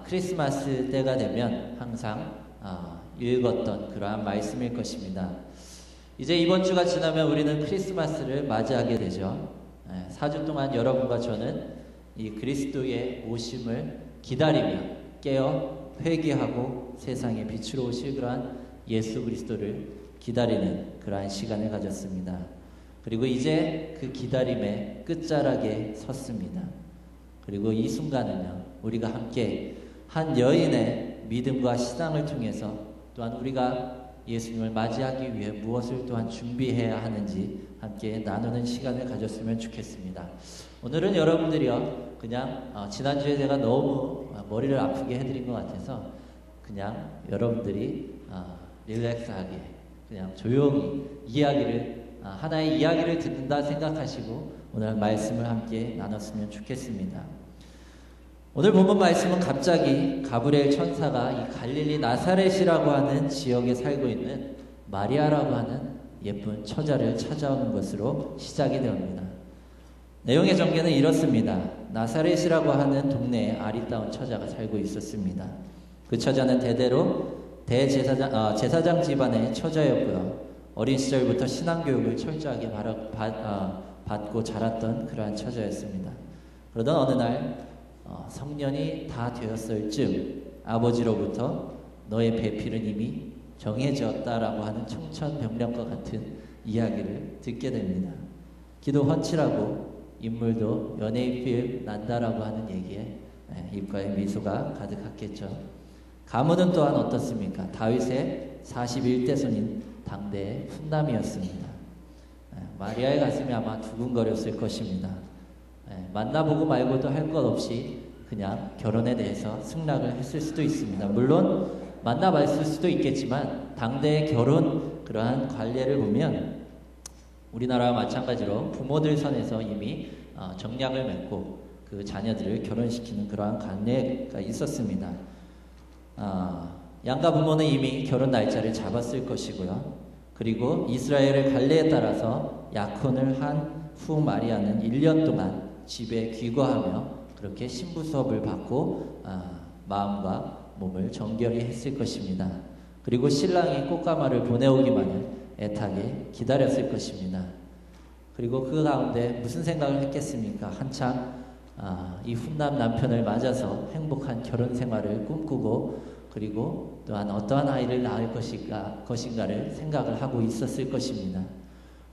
크리스마스 때가 되면 항상 읽었던 그러한 말씀일 것입니다. 이제 이번 주가 지나면 우리는 크리스마스를 맞이하게 되죠. 4주 동안 여러분과 저는 이 그리스도의 오심을 기다리며 깨어 회개하고 세상에 빛으로 오실 그러한 예수 그리스도를 기다리는 그러한 시간을 가졌습니다. 그리고 이제 그 기다림의 끝자락에 섰습니다. 그리고 이 순간은요, 우리가 함께 한 여인의 믿음과 신앙을 통해서 또한 우리가 예수님을 맞이하기 위해 무엇을 또한 준비해야 하는지 함께 나누는 시간을 가졌으면 좋겠습니다. 오늘은 여러분들이요, 그냥 지난주에 제가 너무 머리를 아프게 해드린 것 같아서 그냥 여러분들이 릴렉스하게 그냥 조용히 하나의 이야기를 듣는다 생각하시고 오늘 말씀을 함께 나눴으면 좋겠습니다. 오늘 본문 말씀은 갑자기 가브리엘 천사가 이 갈릴리 나사렛이라고 하는 지역에 살고 있는 마리아라고 하는 예쁜 처자를 찾아오는 것으로 시작이 되옵니다. 내용의 전개는 이렇습니다. 나사렛이라고 하는 동네에 아리따운 처자가 살고 있었습니다. 그 처자는 대대로 제사장 집안의 처자였고요. 어린 시절부터 신앙교육을 철저하게 받고 자랐던 그러한 처자였습니다. 그러던 어느 날 성년이 다 되었을 즈음 아버지로부터 너의 배필은 이미 정해졌다라고 하는 청천벽력과 같은 이야기를 듣게 됩니다. 기도 훤칠하고 인물도 연예인 필 난다라고 하는 얘기에 입가에 미소가 가득했겠죠. 가문은 또한 어떻습니까? 다윗의 41대 손인 당대의 훈남이었습니다. 마리아의 가슴이 아마 두근거렸을 것입니다. 만나보고 말고도 할 것 없이 그냥 결혼에 대해서 승낙을 했을 수도 있습니다. 물론 만나봤을 수도 있겠지만 당대의 결혼 그러한 관례를 보면 우리나라와 마찬가지로 부모들 선에서 이미 정략을 맺고 그 자녀들을 결혼시키는 그러한 관례가 있었습니다. 양가 부모는 이미 결혼 날짜를 잡았을 것이고요. 그리고 이스라엘의 관례에 따라서 약혼을 한 후 마리아는 1년 동안 집에 귀가하며 그렇게 신부 수업을 받고 마음과 몸을 정결히 했을 것입니다. 그리고 신랑이 꽃가마를 보내오기만을 애타게 기다렸을 것입니다. 그리고 그 가운데 무슨 생각을 했겠습니까? 한창 이 훈남 남편을 맞아서 행복한 결혼 생활을 꿈꾸고 그리고 또한 어떠한 아이를 낳을 것인가를 생각을 하고 있었을 것입니다.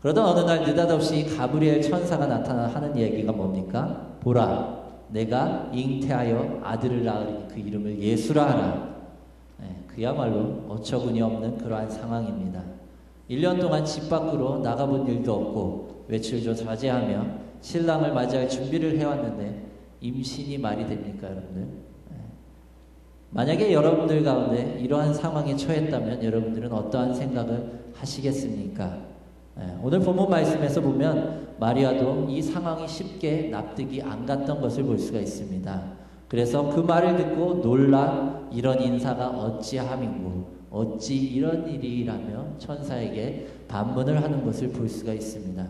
그러던 어느 날 느닷없이 가브리엘 천사가 나타나 하는 얘기가 뭡니까? 보라, 내가 잉태하여 아들을 낳으리니 그 이름을 예수라 하라. 그야말로 어처구니 없는 그러한 상황입니다. 1년 동안 집 밖으로 나가본 일도 없고 외출도 자제하며 신랑을 맞이할 준비를 해왔는데 임신이 말이 됩니까, 여러분들? 만약에 여러분들 가운데 이러한 상황에 처했다면 여러분들은 어떠한 생각을 하시겠습니까? 오늘 본문 말씀에서 보면 마리아도 이 상황이 쉽게 납득이 안 갔던 것을 볼 수가 있습니다. 그래서 그 말을 듣고 놀라 이런 인사가 어찌함인고 어찌 이런 일이라며 천사에게 반문을 하는 것을 볼 수가 있습니다.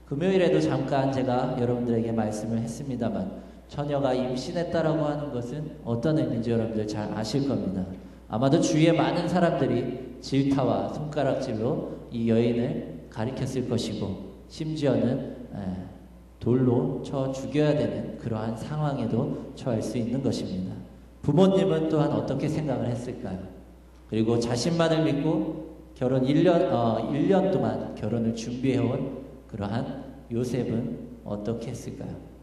금요일에도 잠깐 제가 여러분들에게 말씀을 했습니다만 처녀가 임신했다라고 하는 것은 어떤 의미인지 여러분들 잘 아실 겁니다. 아마도 주위에 많은 사람들이 질타와 손가락질로 이 여인을 가리켰을 것이고 심지어는 돌로 쳐 죽여야 되는 그러한 상황에도 처할 수 있는 것입니다. 부모님은 또한 어떻게 생각을 했을까요? 그리고 자신만을 믿고 결혼 1년 동안 결혼을 준비해온 그러한 요셉은 어떻게 했을까요?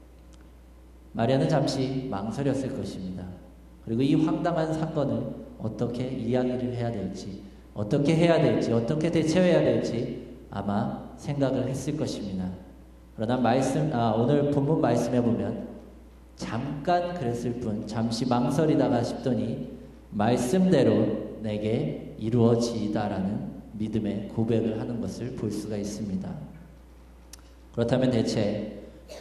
마리아는 잠시 망설였을 것입니다. 그리고 이 황당한 사건을 어떻게 이야기를 해야 될지, 어떻게 해야 될지, 어떻게 대처해야 될지 아마 생각을 했을 것입니다. 그러나 오늘 본문 말씀에 보면 잠깐 그랬을 뿐 잠시 망설이다가 싶더니 말씀대로 내게 이루어지다라는 믿음의 고백을 하는 것을 볼 수가 있습니다. 그렇다면 대체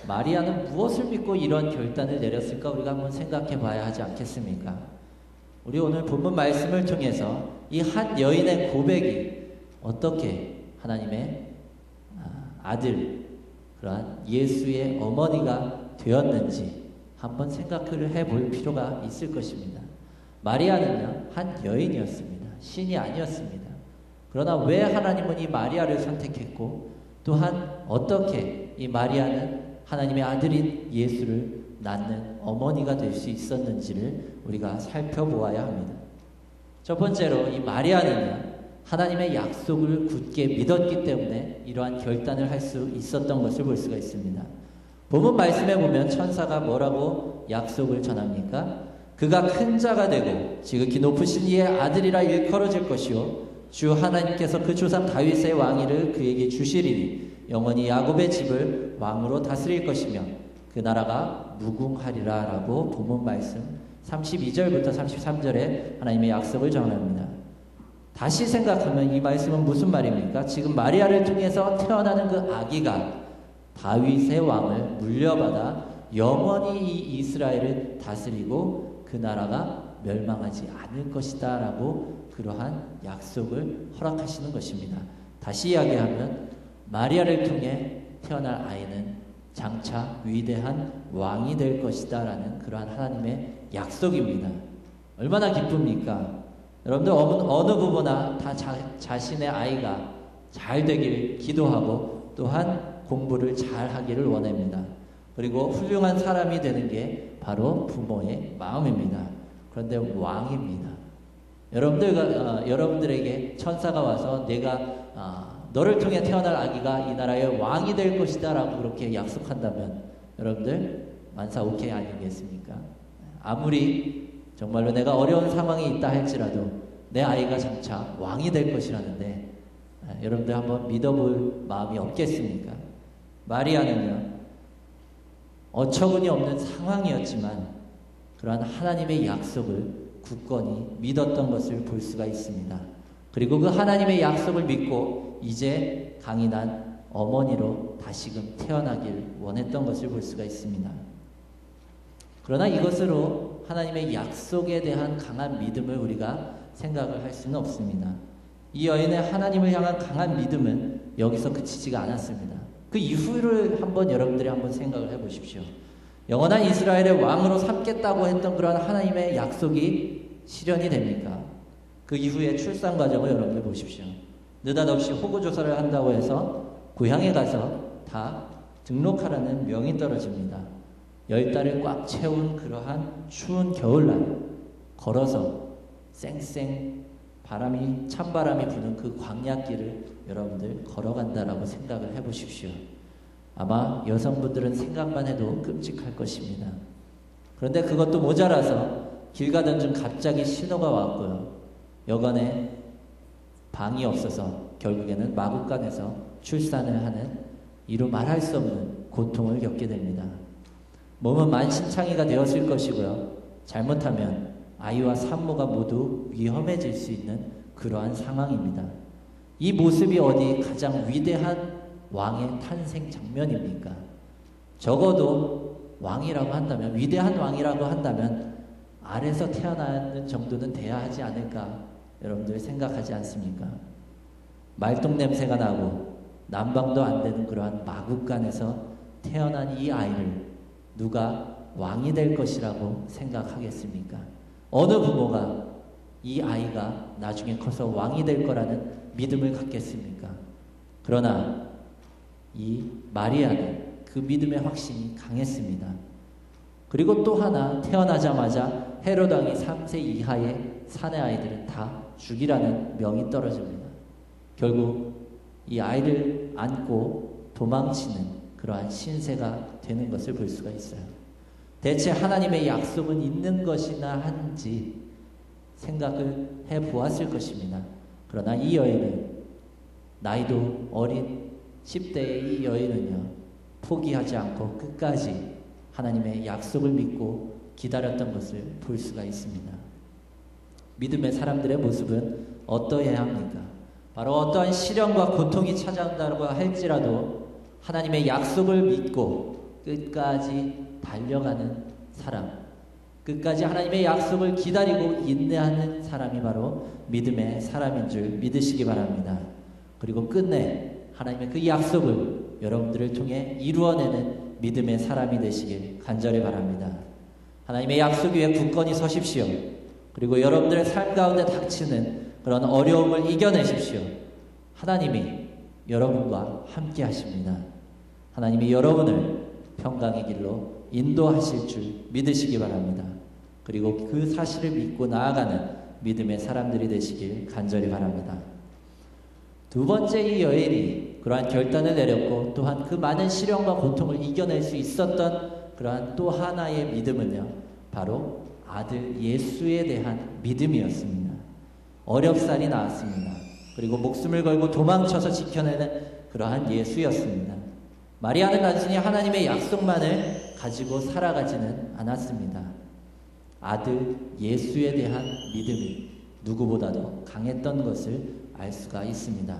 마리아는 무엇을 믿고 이런 결단을 내렸을까 우리가 한번 생각해 봐야 하지 않겠습니까? 우리 오늘 본문 말씀을 통해서 이 한 여인의 고백이 어떻게 하나님의 아들, 그러한 예수의 어머니가 되었는지 한번 생각을 해볼 필요가 있을 것입니다. 마리아는요, 한 여인이었습니다. 신이 아니었습니다. 그러나 왜 하나님은 이 마리아를 선택했고, 또한 어떻게 이 마리아는 하나님의 아들인 예수를 낳는 어머니가 될 수 있었는지를 우리가 살펴보아야 합니다. 첫 번째로 이 마리아는요, 하나님의 약속을 굳게 믿었기 때문에 이러한 결단을 할 수 있었던 것을 볼 수가 있습니다. 본문 말씀에 보면 천사가 뭐라고 약속을 전합니까? 그가 큰 자가 되고 지극히 높으신 이의 아들이라 일컬어질 것이요 주 하나님께서 그 조상 다윗의 왕위를 그에게 주시리니 영원히 야곱의 집을 왕으로 다스릴 것이며 그 나라가 무궁하리라 라고 본문 말씀 32절부터 33절에 하나님의 약속을 전합니다. 다시 생각하면 이 말씀은 무슨 말입니까? 지금 마리아를 통해서 태어나는 그 아기가 다윗의 왕을 물려받아 영원히 이 이스라엘을 다스리고 그 나라가 멸망하지 않을 것이다 라고 그러한 약속을 허락하시는 것입니다. 다시 이야기하면 마리아를 통해 태어날 아이는 장차 위대한 왕이 될 것이다 라는 그러한 하나님의 약속입니다. 얼마나 기쁩니까? 여러분들 어느 부모나 다 자신의 아이가 잘 되길 기도하고 또한 공부를 잘 하기를 원합니다. 그리고 훌륭한 사람이 되는 게 바로 부모의 마음입니다. 그런데 왕입니다. 여러분들에게 천사가 와서 내가 너를 통해 태어날 아기가 이 나라의 왕이 될 것이다 라고 그렇게 약속한다면 여러분들 만사 오케이 아니겠습니까? 아무리 정말로 내가 어려운 상황이 있다 할지라도 내 아이가 장차 왕이 될 것이라는데 여러분들 한번 믿어볼 마음이 없겠습니까? 마리아는요, 어처구니 없는 상황이었지만 그러한 하나님의 약속을 굳건히 믿었던 것을 볼 수가 있습니다. 그리고 그 하나님의 약속을 믿고 이제 강인한 어머니로 다시금 태어나길 원했던 것을 볼 수가 있습니다. 그러나 이것으로 하나님의 약속에 대한 강한 믿음을 우리가 생각을 할 수는 없습니다. 이 여인의 하나님을 향한 강한 믿음은 여기서 그치지가 않았습니다. 그 이후를 여러분들이 한번 생각을 해보십시오. 영원한 이스라엘의 왕으로 삼겠다고 했던 그런 하나님의 약속이 실현이 됩니까? 그 이후의 출산 과정을 여러분들 보십시오. 느닷없이 호구조사를 한다고 해서 고향에 가서 다 등록하라는 명이 떨어집니다. 10달을 꽉 채운 그러한 추운 겨울날 걸어서 쌩쌩 찬바람이 부는 그 광야길을 여러분들 걸어간다라고 생각을 해보십시오. 아마 여성분들은 생각만 해도 끔찍할 것입니다. 그런데 그것도 모자라서 길 가던 중 갑자기 신호가 왔고요. 여간에 방이 없어서 결국에는 마구간에서 출산을 하는 이루 말할 수 없는 고통을 겪게 됩니다. 몸은 만신창이가 되었을 것이고요. 잘못하면 아이와 산모가 모두 위험해질 수 있는 그러한 상황입니다. 이 모습이 어디 가장 위대한 왕의 탄생 장면입니까? 적어도 왕이라고 한다면, 위대한 왕이라고 한다면 아래서 태어나는 정도는 돼야 하지 않을까 여러분들 생각하지 않습니까? 말똥 냄새가 나고 난방도 안 되는 그러한 마국간에서 태어난 이 아이를 누가 왕이 될 것이라고 생각하겠습니까? 어느 부모가 이 아이가 나중에 커서 왕이 될 거라는 믿음을 갖겠습니까? 그러나 이 마리아는 그 믿음의 확신이 강했습니다. 그리고 또 하나, 태어나자마자 헤롯 왕이 3세 이하의 사내 아이들은 다 죽이라는 명이 떨어집니다. 결국 이 아이를 안고 도망치는 그러한 신세가 되는 것을 볼 수가 있어요. 대체 하나님의 약속은 있는 것이나 한지 생각을 해보았을 것입니다. 그러나 이 여인은, 나이도 어린 10대의 이 여인은요, 포기하지 않고 끝까지 하나님의 약속을 믿고 기다렸던 것을 볼 수가 있습니다. 믿음의 사람들의 모습은 어떠해야 합니까? 바로 어떠한 시련과 고통이 찾아온다고 할지라도 하나님의 약속을 믿고 끝까지 달려가는 사람, 끝까지 하나님의 약속을 기다리고 인내하는 사람이 바로 믿음의 사람인 줄 믿으시기 바랍니다. 그리고 끝내 하나님의 그 약속을 여러분들을 통해 이루어내는 믿음의 사람이 되시길 간절히 바랍니다. 하나님의 약속 위에 굳건히 서십시오. 그리고 여러분들의 삶 가운데 닥치는 그런 어려움을 이겨내십시오. 하나님이 여러분과 함께 하십니다. 하나님이 여러분을 평강의 길로 인도하실 줄 믿으시기 바랍니다. 그리고 그 사실을 믿고 나아가는 믿음의 사람들이 되시길 간절히 바랍니다. 두 번째, 이 여인이 그러한 결단을 내렸고 또한 그 많은 시련과 고통을 이겨낼 수 있었던 그러한 또 하나의 믿음은요, 바로 아들 예수에 대한 믿음이었습니다. 어렵사리 나왔습니다. 그리고 목숨을 걸고 도망쳐서 지켜내는 그러한 예수였습니다. 마리아는 단순히 하나님의 약속만을 가지고 살아가지는 않았습니다. 아들 예수에 대한 믿음이 누구보다도 강했던 것을 알 수가 있습니다.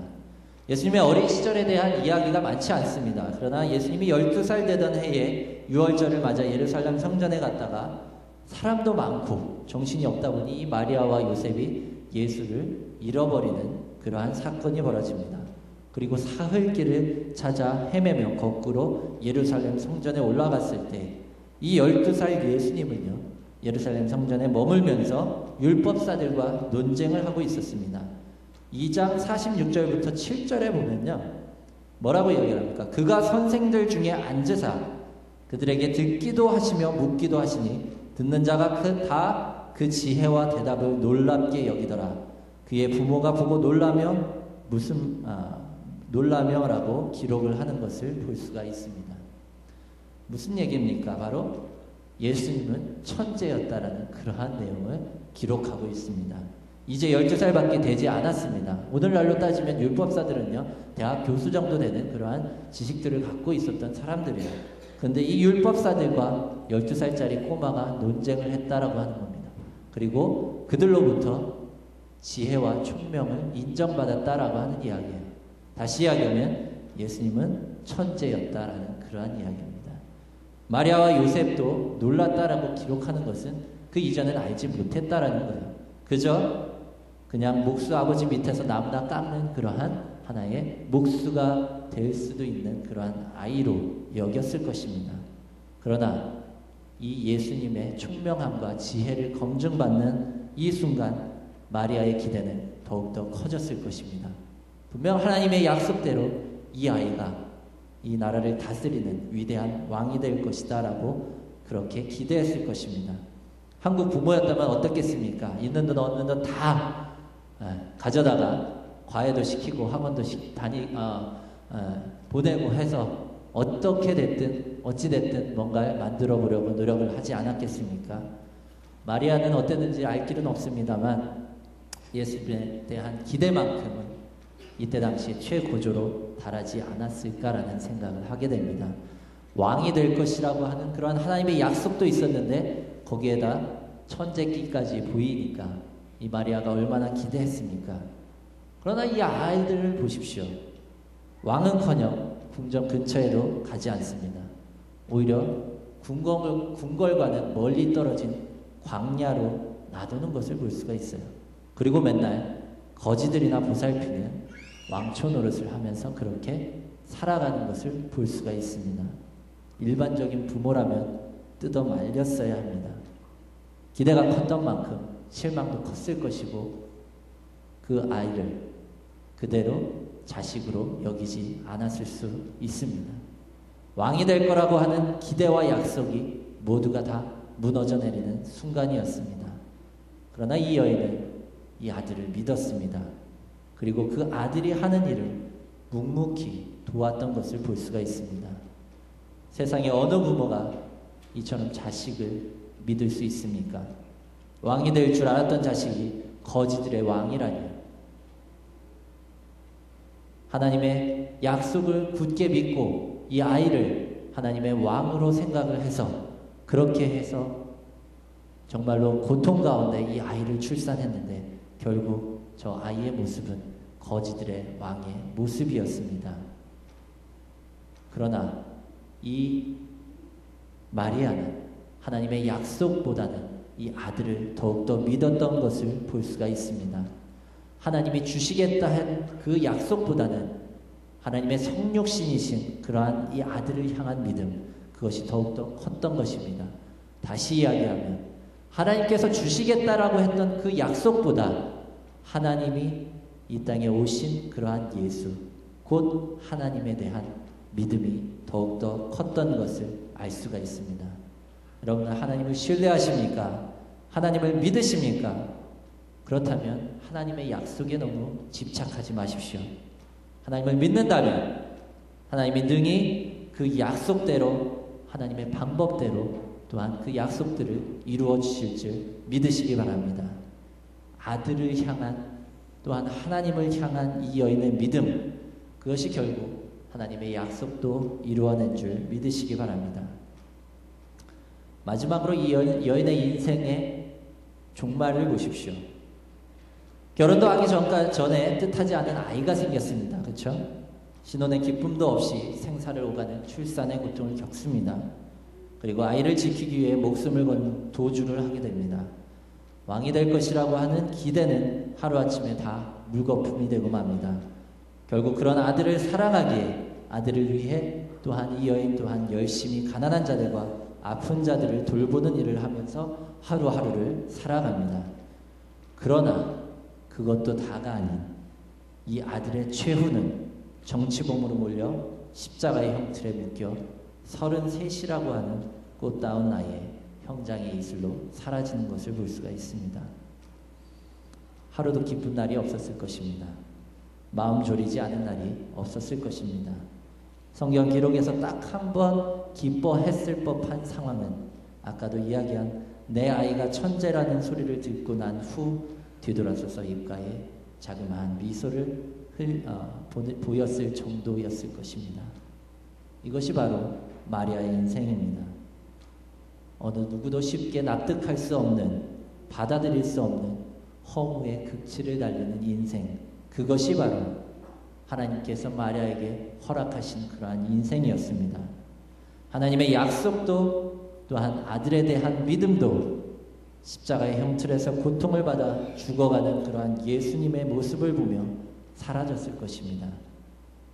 예수님의 어린 시절에 대한 이야기가 많지 않습니다. 그러나 예수님이 12살 되던 해에 유월절을 맞아 예루살렘 성전에 갔다가 사람도 많고 정신이 없다 보니 이 마리아와 요셉이 예수를 잃어버리는 그러한 사건이 벌어집니다. 그리고 사흘길을 찾아 헤매며 거꾸로 예루살렘 성전에 올라갔을 때 이 12살 예수님은요, 예루살렘 성전에 머물면서 율법사들과 논쟁을 하고 있었습니다. 2장 46절부터 7절에 보면요, 뭐라고 이야기합니까? 그가 선생들 중에 앉으사 그들에게 듣기도 하시며 묻기도 하시니 듣는 자가 다 그 지혜와 대답을 놀랍게 여기더라. 그의 부모가 보고 놀라며라고 기록을 하는 것을 볼 수가 있습니다. 무슨 얘기입니까? 바로 예수님은 천재였다라는 그러한 내용을 기록하고 있습니다. 이제 12살밖에 되지 않았습니다. 오늘날로 따지면 율법사들은요, 대학 교수 정도 되는 그러한 지식들을 갖고 있었던 사람들이에요. 그런데 이 율법사들과 12살짜리 꼬마가 논쟁을 했다라고 하는 겁니다. 그리고 그들로부터 지혜와 총명을 인정받았다라고 하는 이야기예요. 다시 이야기하면 예수님은 천재였다라는 그러한 이야기입니다. 마리아와 요셉도 놀랐다라고 기록하는 것은 그 이전엔 알지 못했다라는 거예요. 그냥 목수 아버지 밑에서 나무나 깎는 그러한 하나의 목수가 될 수도 있는 그러한 아이로 여겼을 것입니다. 그러나 이 예수님의 총명함과 지혜를 검증받는 이 순간 마리아의 기대는 더욱더 커졌을 것입니다. 분명 하나님의 약속대로 이 아이가 이 나라를 다스리는 위대한 왕이 될 것이다 라고 그렇게 기대했을 것입니다. 한국 부모였다면 어떻겠습니까? 있는 돈 없는 돈 다 가져다가 과외도 시키고 학원도 보내고 해서 어떻게 됐든 어찌 됐든 뭔가를 만들어 보려고 노력을 하지 않았겠습니까? 마리아는 어땠는지 알 길은 없습니다만 예수님에 대한 기대만큼은 이때 당시 최고조로 달하지 않았을까라는 생각을 하게 됩니다. 왕이 될 것이라고 하는 그런 하나님의 약속도 있었는데 거기에다 천재끼까지 보이니까 이 마리아가 얼마나 기대했습니까? 그러나 이 아이들을 보십시오. 왕은커녕 궁전 근처에도 가지 않습니다. 오히려 궁궐과는 멀리 떨어진 광야로 놔두는 것을 볼 수가 있어요. 그리고 맨날 거지들이나 보살피는 왕초 노릇을 하면서 그렇게 살아가는 것을 볼 수가 있습니다. 일반적인 부모라면 뜯어 말렸어야 합니다. 기대가 컸던 만큼 실망도 컸을 것이고 그 아이를 그대로 자식으로 여기지 않았을 수 있습니다. 왕이 될 거라고 하는 기대와 약속이 모두가 다 무너져 내리는 순간이었습니다. 그러나 이 여인은 이 아들을 믿었습니다. 그리고 그 아들이 하는 일을 묵묵히 도왔던 것을 볼 수가 있습니다. 세상에 어느 부모가 이처럼 자식을 믿을 수 있습니까? 왕이 될 줄 알았던 자식이 거지들의 왕이라니. 하나님의 약속을 굳게 믿고 이 아이를 하나님의 왕으로 생각을 해서 그렇게 해서 정말로 고통 가운데 이 아이를 출산했는데 결국 저 아이의 모습은 거지들의 왕의 모습이었습니다. 그러나 이 마리아는 하나님의 약속보다는 이 아들을 더욱더 믿었던 것을 볼 수가 있습니다. 하나님이 주시겠다 한 그 약속보다는 하나님의 성육신이신 그러한 이 아들을 향한 믿음, 그것이 더욱더 컸던 것입니다. 다시 이야기하면 하나님께서 주시겠다라고 했던 그 약속보다 하나님이 이 땅에 오신 그러한 예수, 곧 하나님에 대한 믿음이 더욱더 컸던 것을 알 수가 있습니다. 여러분은 하나님을 신뢰하십니까? 하나님을 믿으십니까? 그렇다면 하나님의 약속에 너무 집착하지 마십시오. 하나님을 믿는다면 하나님이 능히 그 약속대로, 하나님의 방법대로 또한 그 약속들을 이루어 주실 줄 믿으시기 바랍니다. 아들을 향한, 또한 하나님을 향한 이 여인의 믿음, 그것이 결국 하나님의 약속도 이루어낸 줄 믿으시기 바랍니다. 마지막으로 이 여인의 인생의 종말을 보십시오. 결혼도 하기 전에 뜻하지 않은 아이가 생겼습니다. 그렇죠? 신혼의 기쁨도 없이 생사를 오가는 출산의 고통을 겪습니다. 그리고 아이를 지키기 위해 목숨을 건 도주를 하게 됩니다. 왕이 될 것이라고 하는 기대는 하루아침에 다 물거품이 되고 맙니다. 결국 그런 아들을 사랑하기에 아들을 위해 또한 이 여인 또한 열심히 가난한 자들과 아픈 자들을 돌보는 일을 하면서 하루하루를 살아갑니다. 그러나 그것도 다가 아닌 이 아들의 최후는 정치범으로 몰려 십자가의 형틀에 묶여 33이라고 하는 꽃다운 나이에 형장의 이슬로 사라지는 것을 볼 수가 있습니다. 하루도 기쁜 날이 없었을 것입니다. 마음 졸이지 않은 날이 없었을 것입니다. 성경 기록에서 딱 한 번 기뻐했을 법한 상황은 아까도 이야기한 내 아이가 천재라는 소리를 듣고 난 후 뒤돌아서서 입가에 자그마한 미소를 보였을 정도였을 것입니다. 이것이 바로 마리아의 인생입니다. 어느 누구도 쉽게 납득할 수 없는, 받아들일 수 없는 허무의 극치를 달리는 인생, 그것이 바로 하나님께서 마리아에게 허락하신 그러한 인생이었습니다. 하나님의 약속도 또한 아들에 대한 믿음도 십자가의 형틀에서 고통을 받아 죽어가는 그러한 예수님의 모습을 보며 사라졌을 것입니다.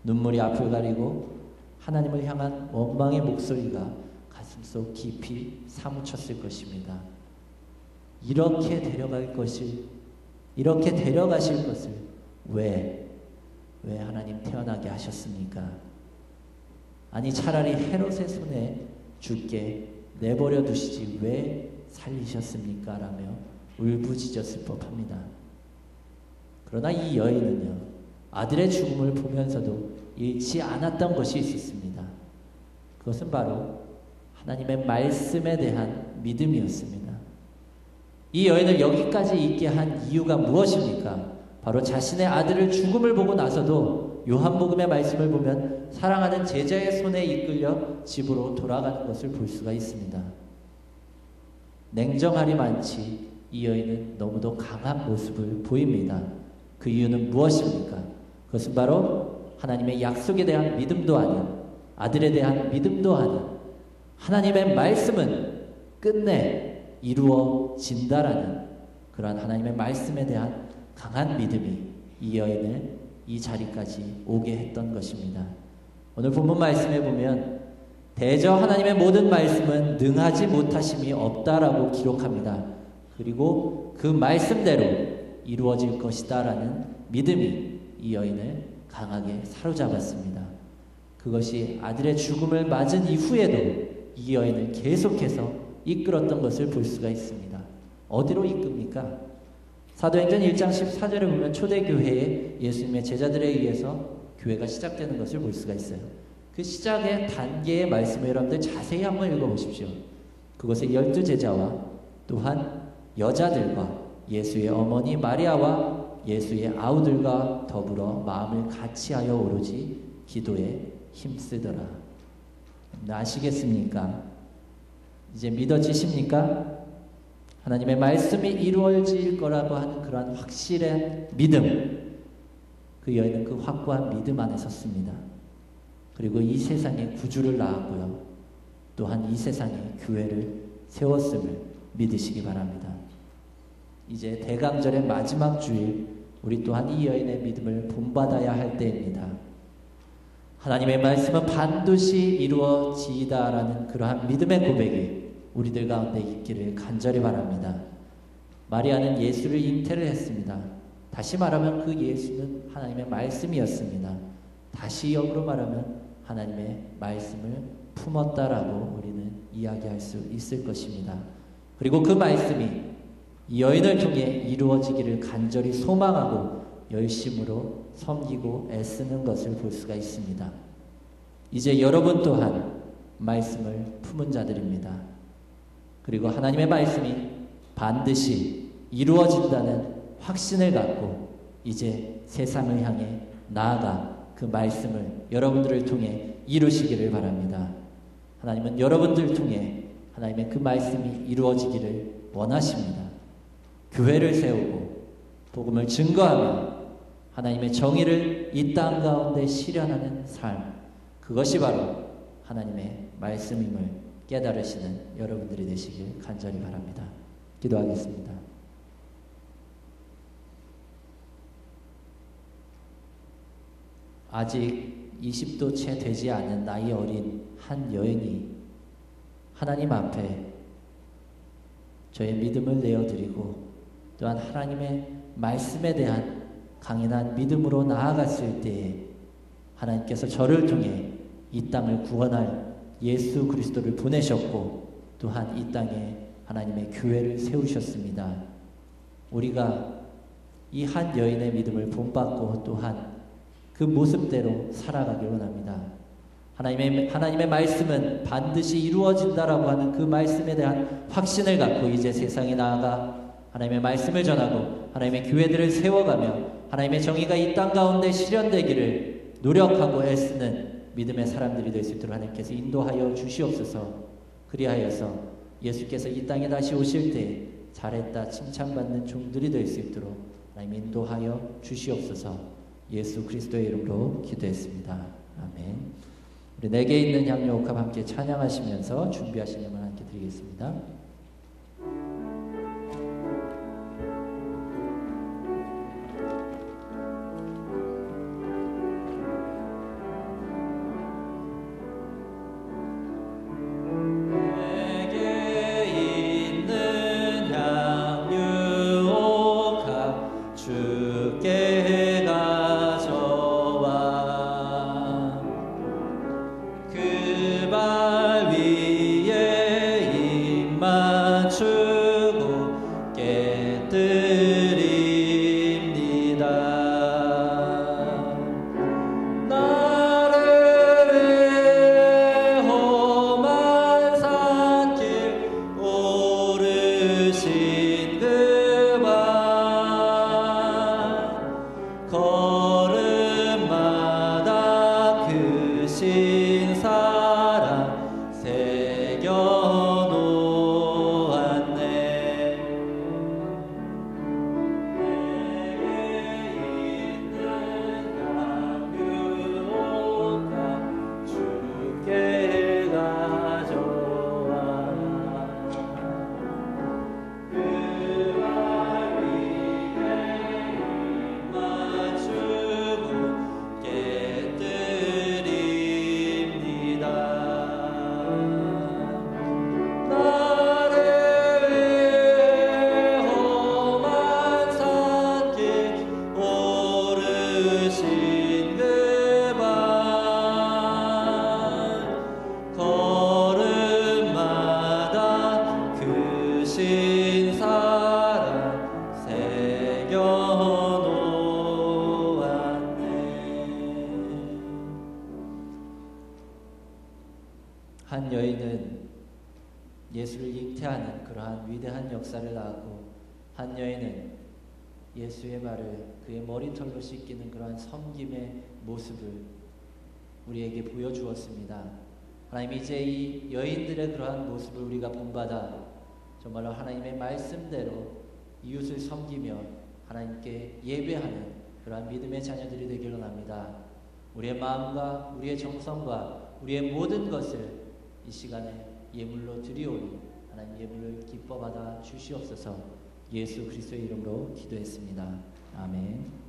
눈물이 앞을 가리고 하나님을 향한 원망의 목소리가 가슴속 깊이 사무쳤을 것입니다. 이렇게 데려가실 것을 왜 하나님 태어나게 하셨습니까? 아니 차라리 헤롯의 손에 죽게 내버려 두시지 왜 살리셨습니까? 라며 울부짖었을 법합니다. 그러나 이 여인은요, 아들의 죽음을 보면서도 잃지 않았던 것이 있었습니다. 그것은 바로 하나님의 말씀에 대한 믿음이었습니다. 이 여인을 여기까지 있게 한 이유가 무엇입니까? 바로 자신의 아들을 죽음을 보고 나서도 요한복음의 말씀을 보면 사랑하는 제자의 손에 이끌려 집으로 돌아가는 것을 볼 수가 있습니다. 냉정하리만치 이 여인은 너무도 강한 모습을 보입니다. 그 이유는 무엇입니까? 그것은 바로 하나님의 약속에 대한 믿음도 아닌, 아들에 대한 믿음도 아닌, 하나님의 말씀은 끝내 이루어진다라는 그러한 하나님의 말씀에 대한 강한 믿음이 이 여인을 이 자리까지 오게 했던 것입니다. 오늘 본문 말씀에 보면 대저 하나님의 모든 말씀은 능하지 못하심이 없다라고 기록합니다. 그리고 그 말씀대로 이루어질 것이다 라는 믿음이 이 여인을 강하게 사로잡았습니다. 그것이 아들의 죽음을 맞은 이후에도 이 여인을 계속해서 이끌었던 것을 볼 수가 있습니다. 어디로 이끕니까? 사도행전 1장 14절에 보면 초대교회에 예수님의 제자들에 의해서 교회가 시작되는 것을 볼 수가 있어요. 그 시작의 단계의 말씀을 여러분들 자세히 한번 읽어보십시오. 그것에 12제자와 또한 여자들과 예수의 어머니 마리아와 예수의 아우들과 더불어 마음을 같이하여 오로지 기도에 힘쓰더라. 아시겠습니까? 이제 믿어지십니까? 하나님의 말씀이 이루어질 거라고 하는 그러한 확실한 믿음, 그 여인은 그 확고한 믿음 안에 섰습니다. 그리고 이 세상에 구주를 낳았고요, 또한 이 세상에 교회를 세웠음을 믿으시기 바랍니다. 이제 대강절의 마지막 주일, 우리 또한 이 여인의 믿음을 본받아야 할 때입니다. 하나님의 말씀은 반드시 이루어지다라는 그러한 믿음의 고백이 우리들 가운데 있기를 간절히 바랍니다. 마리아는 예수를 잉태를 했습니다. 다시 말하면 그 예수는 하나님의 말씀이었습니다. 다시 역으로 말하면 하나님의 말씀을 품었다라고 우리는 이야기할 수 있을 것입니다. 그리고 그 말씀이 이 여인을 통해 이루어지기를 간절히 소망하고 열심으로 섬기고 애쓰는 것을 볼 수가 있습니다. 이제 여러분 또한 말씀을 품은 자들입니다. 그리고 하나님의 말씀이 반드시 이루어진다는 확신을 갖고 이제 세상을 향해 나아가 그 말씀을 여러분들을 통해 이루시기를 바랍니다. 하나님은 여러분들을 통해 하나님의 그 말씀이 이루어지기를 원하십니다. 교회를 세우고 복음을 증거하며 하나님의 정의를 이 땅 가운데 실현하는 삶, 그것이 바로 하나님의 말씀임을 깨달으시는 여러분들이 되시길 간절히 바랍니다. 기도하겠습니다. 아직 20도 채 되지 않은 나이 어린 한 여인이 하나님 앞에 저의 믿음을 내어드리고 또한 하나님의 말씀에 대한 강인한 믿음으로 나아갔을 때에 하나님께서 저를 통해 이 땅을 구원할 예수 그리스도를 보내셨고 또한 이 땅에 하나님의 교회를 세우셨습니다. 우리가 이 한 여인의 믿음을 본받고 또한 그 모습대로 살아가길 원합니다. 하나님의 말씀은 반드시 이루어진다라고 하는 그 말씀에 대한 확신을 갖고 이제 세상에 나아가 하나님의 말씀을 전하고 하나님의 교회들을 세워가며 하나님의 정의가 이 땅 가운데 실현되기를 노력하고 애쓰는 믿음의 사람들이 될 수 있도록 하나님께서 인도하여 주시옵소서. 그리하여서 예수께서 이 땅에 다시 오실 때 잘했다 칭찬받는 종들이 될 수 있도록 하나님 인도하여 주시옵소서. 예수 그리스도의 이름으로 기도했습니다. 아멘. 우리 내게 있는 향유옥합 함께 찬양하시면서 준비하신 예물 함께 드리겠습니다. 한 여인은 예수를 잉태하는 그러한 위대한 역사를 낳았고 한 여인은 예수의 발을 그의 머리털로 씻기는 그러한 섬김의 모습을 우리에게 보여주었습니다. 하나님, 이제 이 여인들의 그러한 모습을 우리가 본받아 정말로 하나님의 말씀대로 이웃을 섬기며 하나님께 예배하는 그러한 믿음의 자녀들이 되기를 원합니다. 우리의 마음과 우리의 정성과 우리의 모든 것을 이 시간에 예물로 드리오니 하나님 예물을 기뻐 받아 주시옵소서. 예수 그리스도의 이름으로 기도했습니다. 아멘.